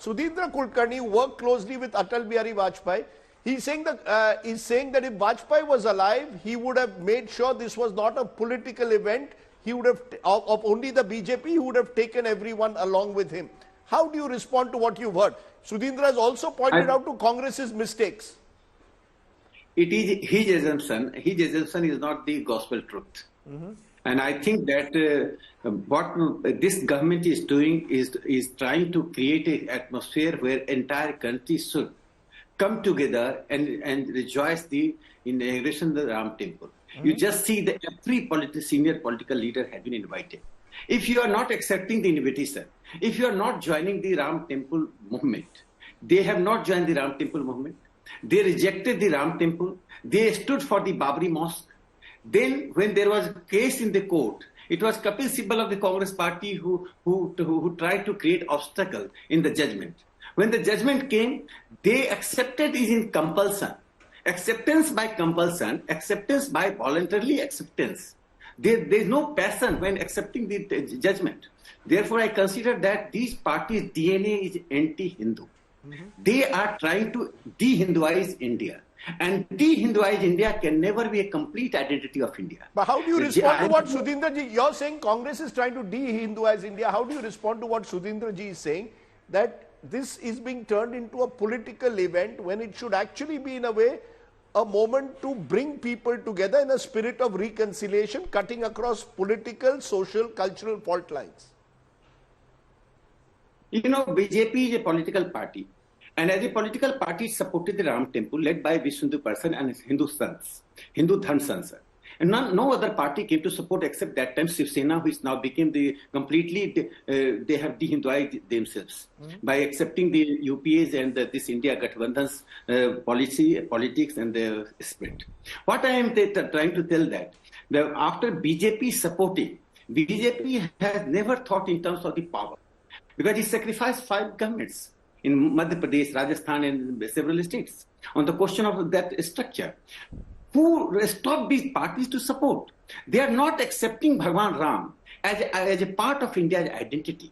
Sudhindra Kulkarni worked closely with Atal Bihari Vajpayee. He's saying that if Vajpayee was alive, he would have made sure this was not a political event. He would have, of only the BJP, he would have taken everyone along with him. How do you respond to what you've heard? Sudhindra has also pointed out to Congress's mistakes. It is his assumption. His assumption is not the gospel truth. And I think that what this government is doing is trying to create an atmosphere where entire country should come together and rejoice the inauguration of the Ram Temple. You just see that every senior political leader has been invited. If you are not accepting the invitation, if you are not joining the Ram Temple movement, they have not joined the Ram Temple movement. They rejected the Ram Temple. They stood for the Babri Mosque. Then, when there was a case in the court, it was Kapil Sibal of the Congress party who tried to create obstacle in the judgment. When the judgment came, they accepted it in compulsion. Acceptance by compulsion, acceptance by voluntarily acceptance. There is no passion when accepting the judgment. Therefore, I consider that these parties' DNA is anti-Hindu. They are trying to de-Hinduize India. And de-Hinduize India can never be a complete identity of India. But how do you respond to what Sudhindra ji, you're saying Congress is trying to de-Hinduize India. How do you respond to what Sudhindra ji is saying, that this is being turned into a political event when it should actually be, in a way, a moment to bring people together in a spirit of reconciliation, cutting across political, social, cultural fault lines? You know, BJP is a political party. And as a political party, it supported the Ram Temple led by Vishnu person and his Hindu sons, Hindu Dhan sons. And no other party came to support except that time Shiv Sena, which now became they have de-Hinduized themselves by accepting the UPAs and this India Gathbandhan's politics and the spirit. What I am trying to tell that after BJP supporting, BJP has never thought in terms of the power, because it sacrificed 5 governments in Madhya Pradesh, Rajasthan, and several states on the question of that structure. Who stopped these parties to support? They are not accepting Bhagwan Ram as a part of India's identity.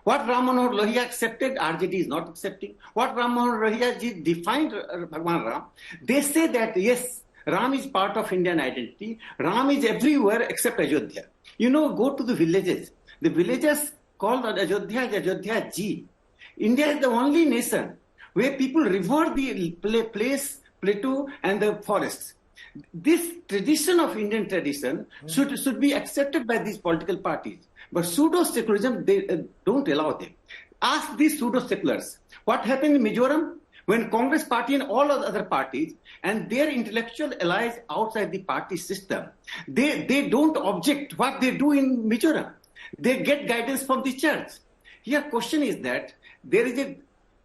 What Ram Manohar Lohia accepted, RJD is not accepting. What Ram Manohar Lohia ji defined Bhagwan Ram, they say that yes, Ram is part of Indian identity. Ram is everywhere except Ayodhya. You know, go to the villages. The villagers called Ayodhya as Ayodhya Ji. India is the only nation where people revere the place, plateau, and the forests. This tradition of Indian tradition should be accepted by these political parties. But pseudo-secularism, they don't allow them. Ask these pseudo-seculars. What happened in Mizoram? When Congress party and all other parties and their intellectual allies outside the party system, they don't object what they do in Mizoram. They get guidance from the church. Here, question is that there is a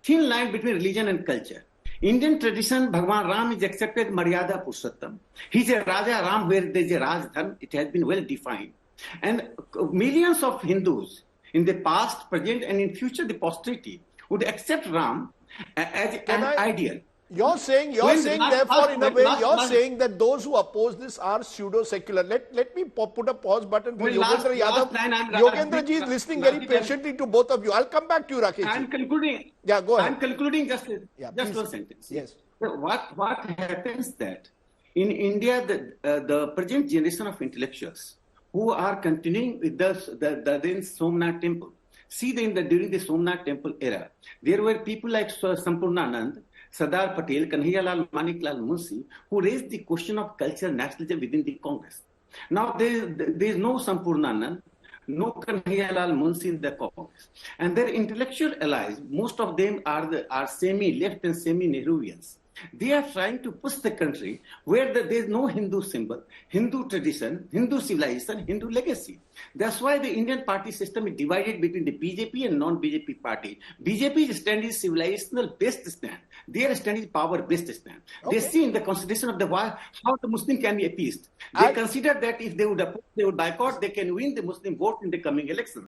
thin line between religion and culture. Indian tradition, Bhagwan Ram is accepted Maryada Purushottam. He's a Raja Ram where there's a Rajdhan. It has been well defined. And millions of Hindus in the past, present, and in future, the posterity would accept Ram as an ideal. You're saying therefore, in a way, you're saying that those who oppose this are pseudo-secular. Let me put a pause button for Yogendra Yadav. Yogendra ji is listening very patiently to both of you. I'll come back to you, Rakesh. I'm concluding. Yeah, go ahead. I'm concluding just one sentence. Yes. So what happens that in India, the present generation of intellectuals who are continuing with the Somnath Temple. See, during the Somnath Temple era, there were people like Sampurnanand, Sardar Patel, Kanhaiyalal Maniklal Munshi, who raised the question of cultural nationalism within the Congress. Now, there is no Sampurnanand, no Kanhaiyalal Munshi in the Congress. And their intellectual allies, most of them are semi-left and semi-Nehruvians. They are trying to push the country where there is no Hindu symbol, Hindu tradition, Hindu civilization, Hindu legacy. That's why the Indian party system is divided between the BJP and non-BJP party. BJP's stand is civilizational-based stand. Their stand is power-based stand. Okay. They see in the constitution of the war how the Muslim can be appeased. They consider that if they would boycott, they can win the Muslim vote in the coming election.